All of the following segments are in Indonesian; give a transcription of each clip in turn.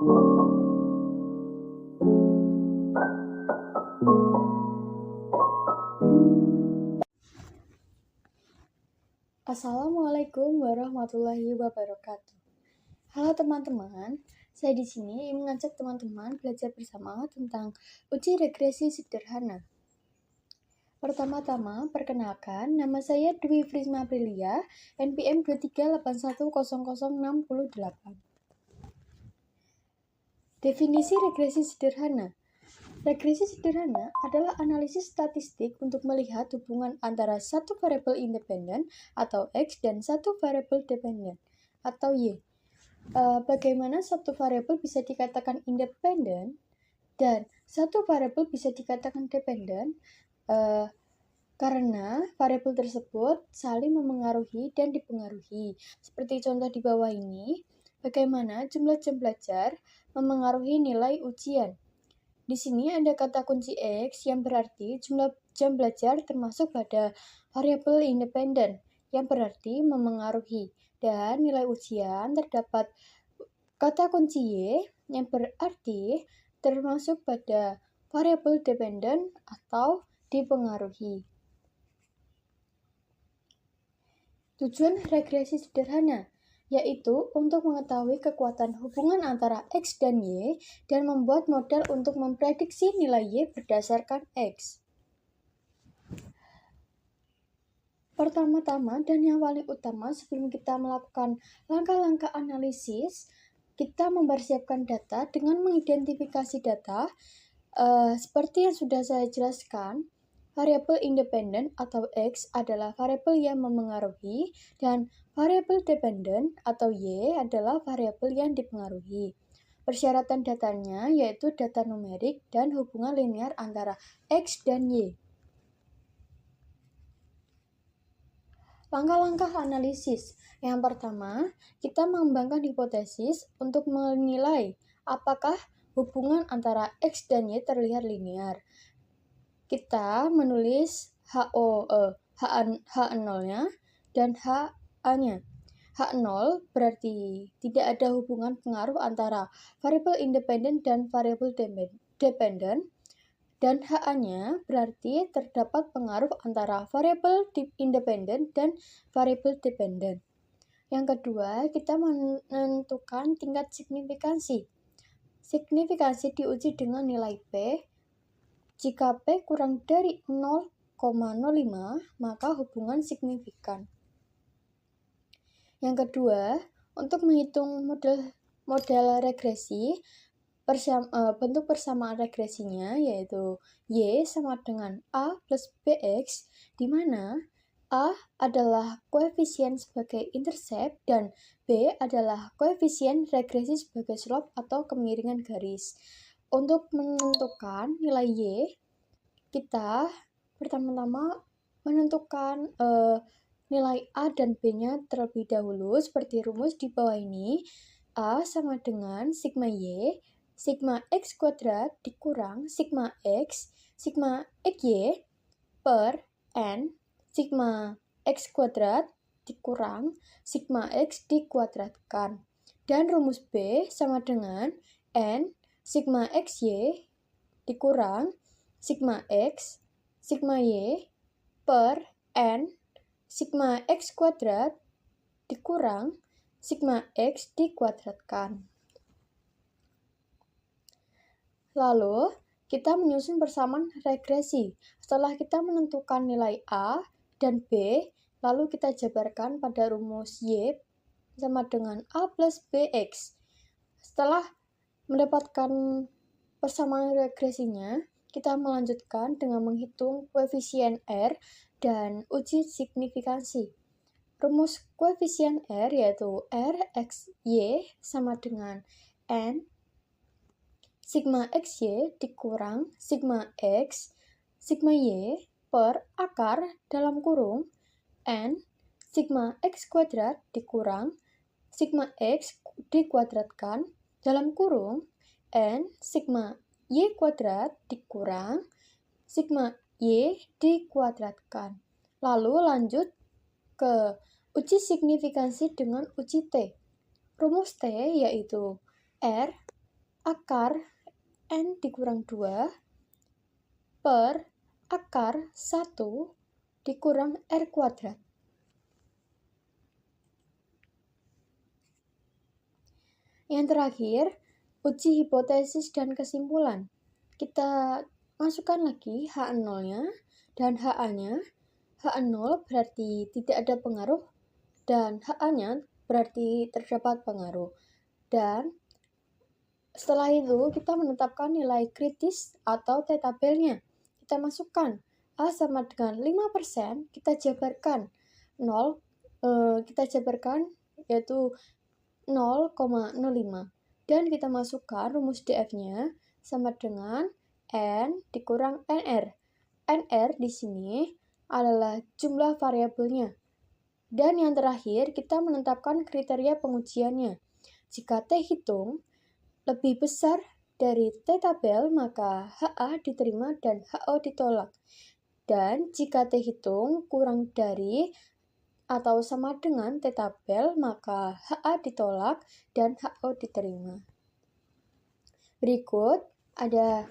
Assalamualaikum warahmatullahi wabarakatuh. Halo teman-teman, saya di sini ingin mengajak teman-teman belajar bersama tentang uji regresi sederhana. Pertama-tama, perkenalkan, nama saya Dwi Frisma Aprilia, NPM 23810068. Definisi regresi sederhana. Regresi sederhana adalah analisis statistik untuk melihat hubungan antara satu variabel independen atau X dan satu variabel dependen atau Y. Bagaimana satu variabel bisa dikatakan independen dan satu variabel bisa dikatakan dependen? Karena variabel tersebut saling memengaruhi dan dipengaruhi. Seperti contoh di bawah ini, bagaimana jumlah jam belajar memengaruhi nilai ujian. Di sini ada kata kunci X yang berarti jumlah jam belajar termasuk pada variabel independen yang berarti memengaruhi, dan nilai ujian terdapat kata kunci Y yang berarti termasuk pada variabel dependen atau dipengaruhi. Tujuan regresi sederhana yaitu untuk mengetahui kekuatan hubungan antara X dan Y dan membuat model untuk memprediksi nilai Y berdasarkan X. Pertama-tama dan yang paling utama sebelum kita melakukan langkah-langkah analisis, kita mempersiapkan data dengan mengidentifikasi data. Seperti yang sudah saya jelaskan, variabel independen atau X adalah variabel yang memengaruhi dan variabel dependen atau Y adalah variabel yang dipengaruhi. Persyaratan datanya yaitu data numerik dan hubungan linear antara X dan Y. Langkah-langkah analisis. Yang pertama, kita mengembangkan hipotesis untuk menilai apakah hubungan antara X dan Y terlihat linear. Kita menulis H0-nya dan HA-nya. H0 berarti tidak ada hubungan pengaruh antara variabel independen dan variabel dependen, dan HA-nya berarti terdapat pengaruh antara variabel independen dan variabel dependen. Yang kedua, kita menentukan tingkat signifikansi. Signifikansi diuji dengan nilai P. Jika P kurang dari 0,05, maka hubungan signifikan. Yang kedua, untuk menghitung model regresi, bentuk persamaan regresinya yaitu Y sama dengan A plus BX, di mana A adalah koefisien sebagai intercept dan B adalah koefisien regresi sebagai slope atau kemiringan garis. Untuk menentukan nilai Y, kita pertama-tama menentukan nilai A dan B-nya terlebih dahulu seperti rumus di bawah ini. A sama dengan sigma Y, sigma X kuadrat dikurang sigma X Y per N, sigma X kuadrat dikurang sigma X dikuadratkan. Dan rumus B sama dengan N sigma XY dikurang sigma X, sigma Y per N, sigma X kuadrat dikurang sigma X dikuadratkan. Lalu, kita menyusun persamaan regresi. Setelah kita menentukan nilai A dan B, lalu kita jabarkan pada rumus Y sama dengan A plus BX. Setelah mendapatkan persamaan regresinya, kita melanjutkan dengan menghitung koefisien R dan uji signifikansi. Rumus koefisien R yaitu R X Y sama dengan N sigma XY dikurang sigma X, sigma Y per akar dalam kurung N sigma X kuadrat dikurang sigma X dikuadratkan dalam kurung N sigma Y kuadrat dikurang sigma Y dikuadratkan. Lalu lanjut ke uji signifikansi dengan uji T. Rumus T yaitu R akar N dikurang 2 per akar 1 dikurang R kuadrat. Yang terakhir, uji hipotesis dan kesimpulan. Kita masukkan lagi HA0-nya dan HA-nya. HA0 berarti tidak ada pengaruh dan HA-nya berarti terdapat pengaruh. Dan setelah itu kita menetapkan nilai kritis atau T-tabelnya. Kita masukkan A sama dengan 5%, kita jabarkan 0, kita jabarkan yaitu 0,05 dan kita masukkan rumus DF-nya sama dengan N dikurang NR. NR di sini adalah jumlah variabelnya. Dan yang terakhir kita menetapkan kriteria pengujiannya. Jika T hitung lebih besar dari T-tabel maka HA diterima dan HO ditolak. Dan jika T hitung kurang dari atau sama dengan T-tabel, maka HA ditolak dan HO diterima. Berikut ada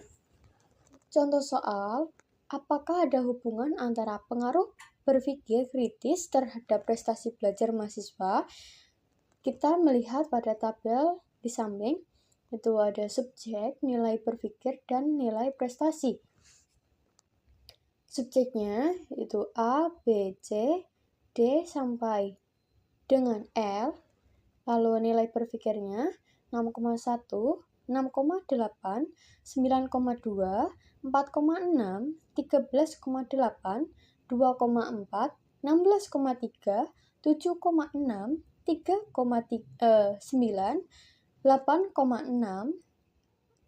contoh soal, apakah ada hubungan antara pengaruh berpikir kritis terhadap prestasi belajar mahasiswa? Kita melihat pada tabel di samping, itu ada subjek, nilai berpikir, dan nilai prestasi. Subjeknya itu A, B, C, D sampai dengan L, lalu nilai berpikirnya 6,1, 6,8, 9,2, 4,6, 13,8, 2,4, 16,3, 7,6, 3,9, 8,6,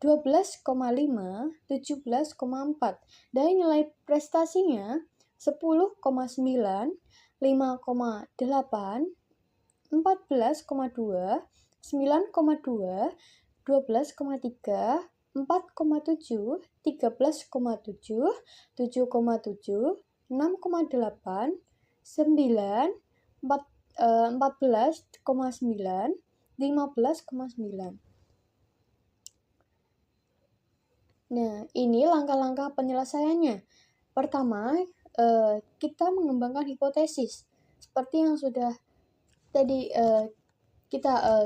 12,5, 17,4. Dari nilai prestasinya 10,9, 5,8, 14,2, 9,2, 12,3, 4,7, 13,7, 7,7, 6,8, 9, 14,9, 15,9. Nah, ini langkah-langkah penyelesaiannya. Pertama, kita mengembangkan hipotesis. Seperti yang sudah tadi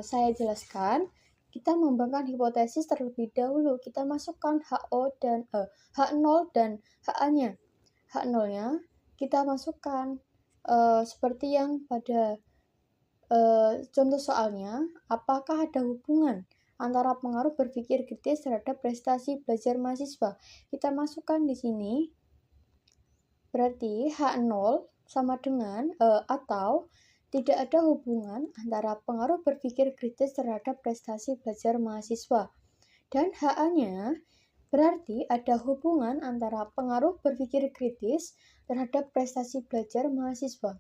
saya jelaskan, kita mengembangkan hipotesis terlebih dahulu. Kita masukkan H0 dan HA-nya. H0-nya kita masukkan seperti yang pada contoh soalnya, apakah ada hubungan antara pengaruh berpikir kritis terhadap prestasi belajar mahasiswa? Kita masukkan di sini, berarti H0 sama dengan atau tidak ada hubungan antara pengaruh berpikir kritis terhadap prestasi belajar mahasiswa. Dan HA-nya berarti ada hubungan antara pengaruh berpikir kritis terhadap prestasi belajar mahasiswa.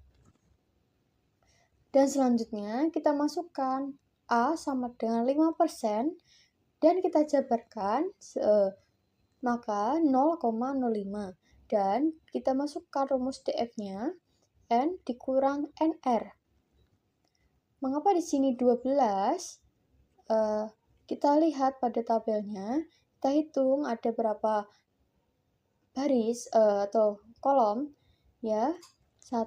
Dan selanjutnya kita masukkan A sama dengan 5% dan kita jabarkan maka 0,05 dan kita masukkan rumus DF-nya N dikurang NR. Mengapa di sini 12? Kita lihat pada tabelnya, kita hitung ada berapa baris atau kolom ya. 1,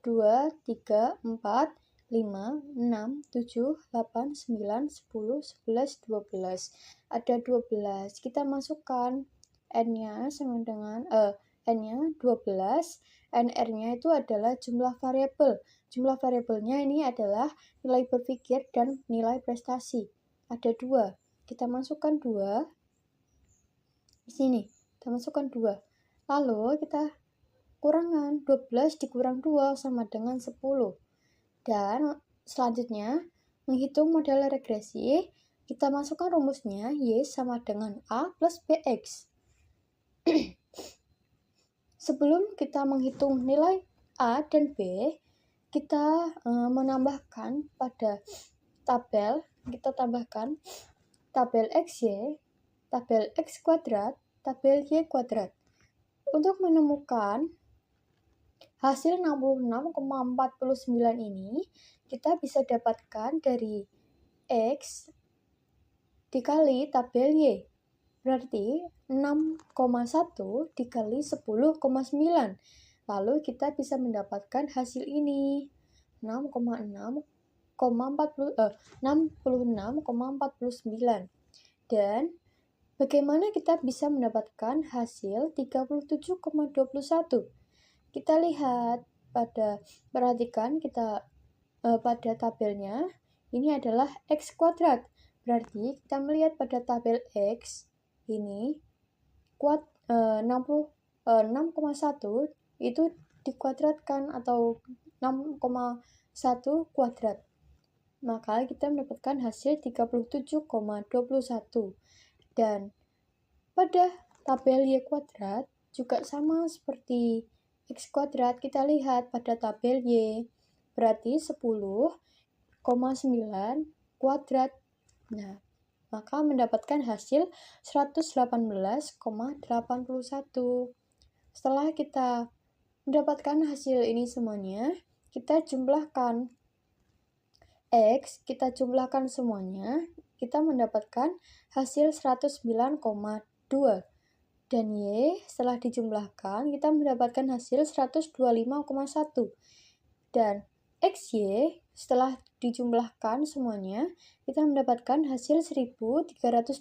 2, 3, 4, 5, 6, 7, 8, 9, 10, 11, 12. Ada 12. Kita masukkan N-nya sama dengan N-nya 12. NR-nya itu adalah jumlah variabel. Jumlah variabelnya ini adalah nilai berpikir dan nilai prestasi. Ada 2. Kita masukkan 2. Di sini, kita masukkan 2. Lalu kita kurangan 12 dikurang 2 sama dengan 10. Dan selanjutnya, menghitung model regresi, kita masukkan rumusnya Y sama dengan A plus BX. Sebelum kita menghitung nilai A dan B, kita menambahkan pada tabel, kita tambahkan tabel XY, tabel X kuadrat, tabel Y kuadrat. Untuk menemukan hasil 66,49 ini, kita bisa dapatkan dari X dikali tabel Y. Berarti 6,1 dikali 10,9. Lalu kita bisa mendapatkan hasil ini. 66,49. Dan bagaimana kita bisa mendapatkan hasil 37,21? Kita lihat perhatikan pada tabelnya, ini adalah X kuadrat. Berarti kita melihat pada tabel X, ini 6,1 itu dikuadratkan atau 6,1 kuadrat. Maka kita mendapatkan hasil 37,21. Dan pada tabel Y kuadrat juga sama seperti X kuadrat, kita lihat pada tabel Y, berarti 10,9 kuadrat. Nah, maka mendapatkan hasil 118,81. Setelah kita mendapatkan hasil ini semuanya, kita jumlahkan X, kita jumlahkan semuanya, kita mendapatkan hasil 109,2. Dan Y setelah dijumlahkan, kita mendapatkan hasil 125,1. Dan XY setelah dijumlahkan semuanya, kita mendapatkan hasil 1308,6.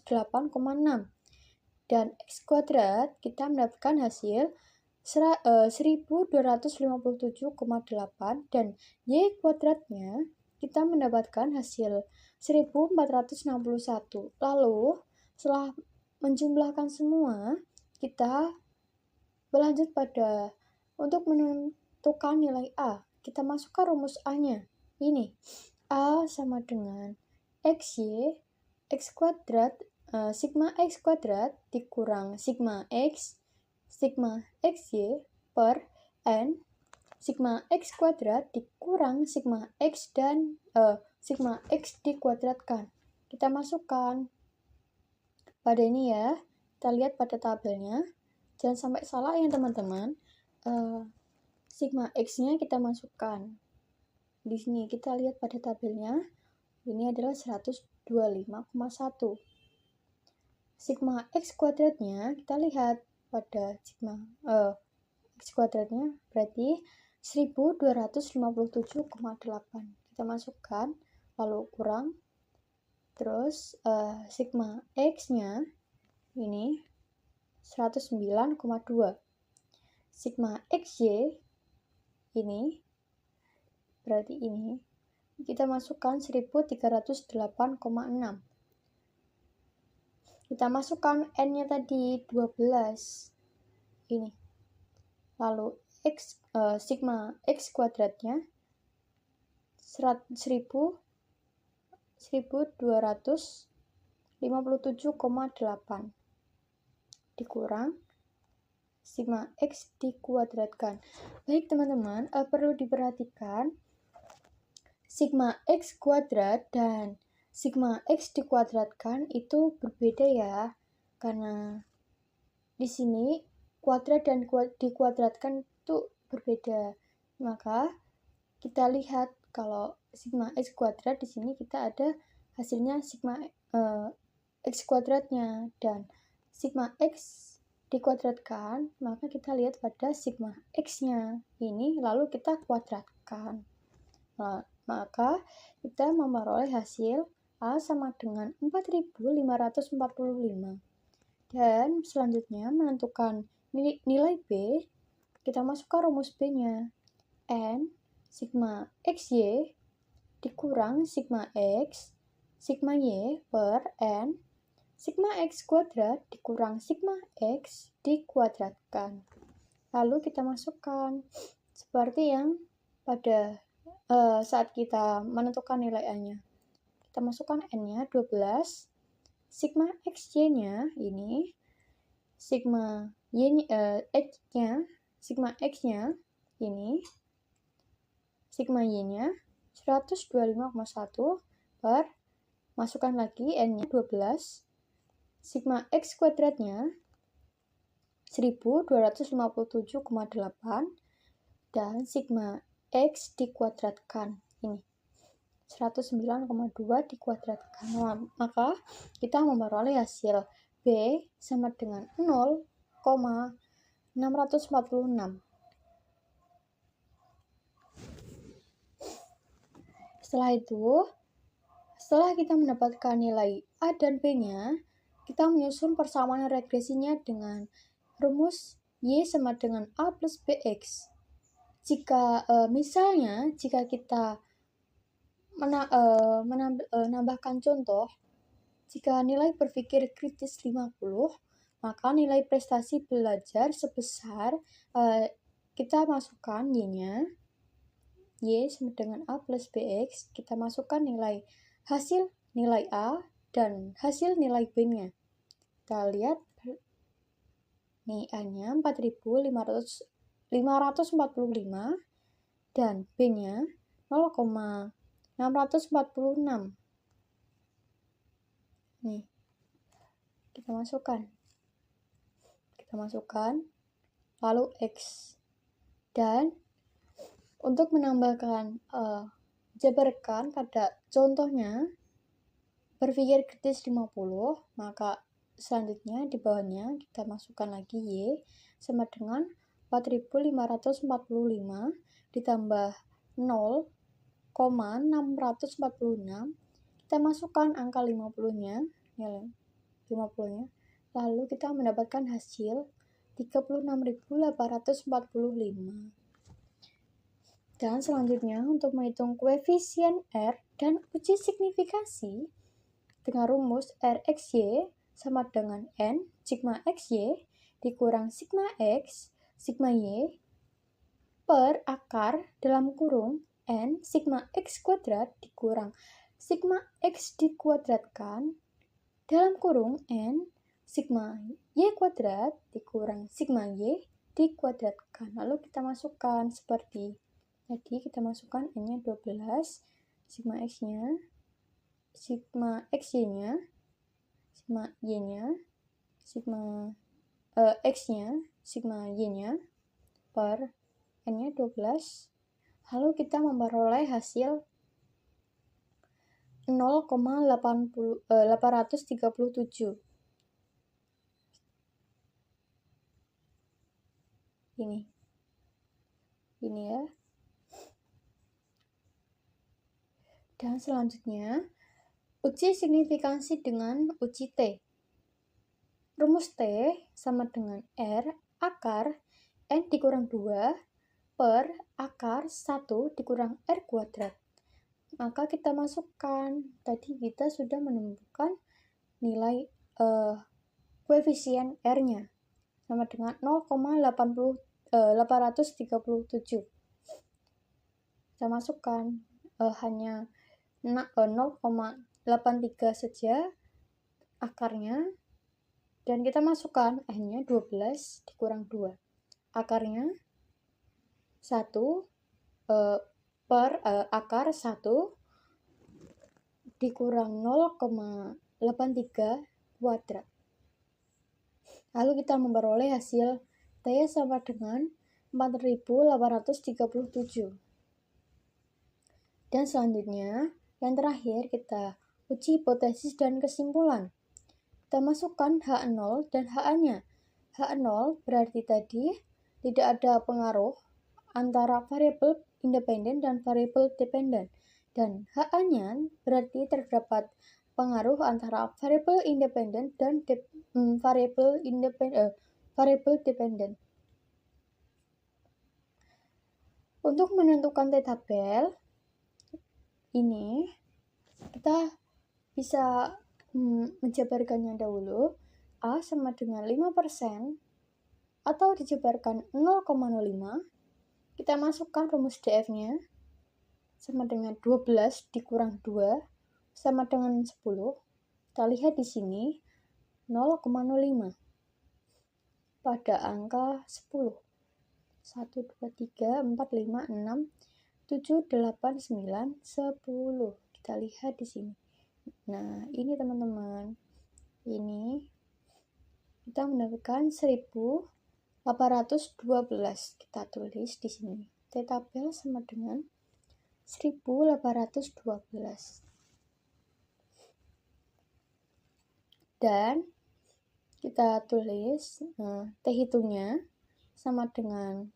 Dan X kuadrat kita mendapatkan hasil 1257,8. Dan Y kuadratnya kita mendapatkan hasil 1461. Lalu setelah menjumlahkan semua, kita berlanjut untuk menentukan nilai A. Kita masukkan rumus A-nya. Ini, A sama dengan XY, X kuadrat, sigma X kuadrat dikurang sigma XY per N, sigma X kuadrat dikurang sigma X dan sigma X dikuadratkan. Kita masukkan pada ini ya. Kita lihat pada tabelnya, jangan sampai salah ya teman-teman. Sigma X-nya kita masukkan. Di sini kita lihat pada tabelnya, ini adalah 125,1. Sigma X kuadratnya kita lihat pada sigma X kuadratnya berarti 1257,8. Kita masukkan, lalu kurang. Terus sigma X-nya ini 109,2. Sigma XY ini berarti ini kita masukkan 1308,6. Kita masukkan N-nya tadi 12. Ini. Lalu sigma X kuadratnya 1257,8 dikurang sigma X dikuadratkan. Baik teman-teman, perlu diperhatikan sigma X kuadrat dan sigma X dikuadratkan itu berbeda ya, karena di sini kuadrat dan dikuadratkan itu berbeda. Maka kita lihat kalau sigma X kuadrat di sini kita ada hasilnya sigma X kuadratnya, dan sigma X dikuadratkan, maka kita lihat pada sigma X-nya ini, lalu kita kuadratkan. Nah, maka kita memperoleh hasil A sama dengan 4545. Dan selanjutnya menentukan nilai B, kita masukkan rumus B-nya. N sigma XY dikurang sigma X, sigma Y per N, sigma X kuadrat dikurang sigma X dikuadratkan. Lalu kita masukkan seperti yang pada saat kita menentukan nilai A-nya. Kita masukkan N-nya 12, sigma XY-nya ini, sigma X-nya, sigma X-nya ini, sigma Y-nya 125,1 per, masukkan lagi N-nya 12, sigma X kuadratnya 1257,8 dan sigma X dikuadratkan ini 109,2 dikuadratkan. Nah, maka kita memperoleh hasil B sama dengan 0,646. Setelah kita mendapatkan nilai A dan B-nya, kita menyusun persamaan regresinya dengan rumus Y sama dengan A plus BX. Jika kita menambahkan contoh, jika nilai berpikir kritis 50, maka nilai prestasi belajar sebesar kita masukkan Y-nya, Y sama dengan A plus BX, kita masukkan hasil nilai A dan hasil nilai B-nya. Kita lihat nih, A-nya 4.545 dan B-nya 0,646. Nih, kita masukkan lalu X. Dan untuk menambahkan jabarkan pada contohnya berpikir kritis 50, maka selanjutnya di bawahnya kita masukkan lagi Y sama dengan 4.545 ditambah 0,646. Kita masukkan angka 50-nya, lalu kita mendapatkan hasil 36.845. Dan selanjutnya untuk menghitung koefisien R dan uji signifikansi dengan rumus RXY sama dengan N sigma XY dikurang sigma X sigma Y per akar dalam kurung N sigma X kuadrat dikurang sigma X dikuadratkan dalam kurung N sigma Y kuadrat dikurang sigma Y dikuadratkan. Lalu kita masukkan seperti tadi, kita masukkan N-nya 12, sigma X-nya, sigma XY-nya, sigma Y-nya, sigma X-nya, sigma Y-nya, per N-nya 12. Lalu kita memperoleh hasil 0,837. Ini ya. Dan selanjutnya, uji signifikansi dengan uji T. Rumus T sama dengan R akar N dikurang 2 per akar 1 dikurang R kuadrat. Maka kita masukkan, tadi kita sudah menemukan nilai koefisien R-nya sama dengan 0,837. Kita masukkan hanya 0,83 saja akarnya, dan kita masukkan N-nya 12 dikurang 2. Akarnya 1 per akar 1 dikurang 0,83 kuadrat. Lalu kita memperoleh hasil T sama dengan 4.837. Dan selanjutnya, yang terakhir kita uji hipotesis dan kesimpulan. Kita masukkan H0 dan HA-nya. H0 berarti tadi tidak ada pengaruh antara variabel independen dan variabel dependen. Dan HA-nya berarti terdapat pengaruh antara variabel independen dan variabel dependen. Untuk menentukan T-tabel ini, kita bisa menjabarkannya dahulu. A sama dengan 5% atau dijabarkan 0,05. Kita masukkan rumus DF-nya sama dengan 12 dikurang 2 sama dengan 10. Kita lihat di sini 0,05 pada angka 10. 1, 2, 3, 4, 5, 6, 7, 8, 9, 10. Kita lihat di sini. Nah, ini teman-teman. Ini kita mendapatkan 1812. Kita tulis di sini. T-tabel sama dengan 1812. Dan kita tulis T hitungnya sama dengan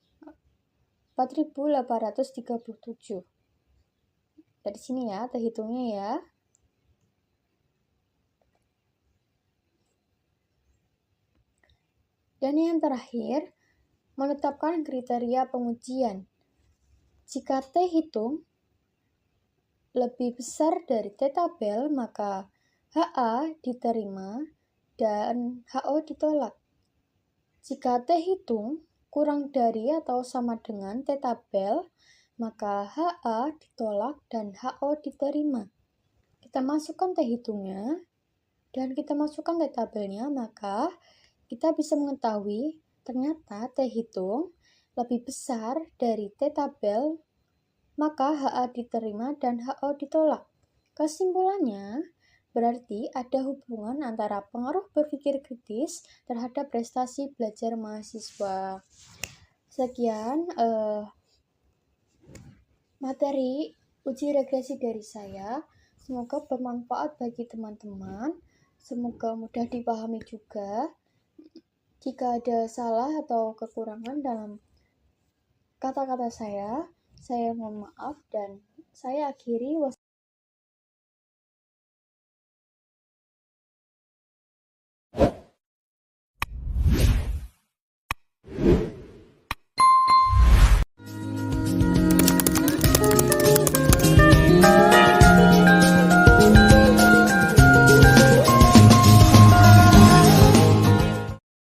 4837. Dari sini ya, T hitungnya ya. Dan yang terakhir, menetapkan kriteria pengujian. Jika T hitung lebih besar dari T tabel, maka HA diterima dan HO ditolak. Jika T hitung kurang dari atau sama dengan T tabel, maka HA ditolak dan HO diterima. Kita masukkan T hitungnya dan kita masukkan T tabelnya, maka kita bisa mengetahui ternyata T hitung lebih besar dari T tabel, maka HA diterima dan HO ditolak. Kesimpulannya, berarti ada hubungan antara pengaruh berpikir kritis terhadap prestasi belajar mahasiswa. Sekian materi uji regresi dari saya. Semoga bermanfaat bagi teman-teman. Semoga mudah dipahami juga. Jika ada salah atau kekurangan dalam kata-kata saya mohon maaf dan saya akhiri.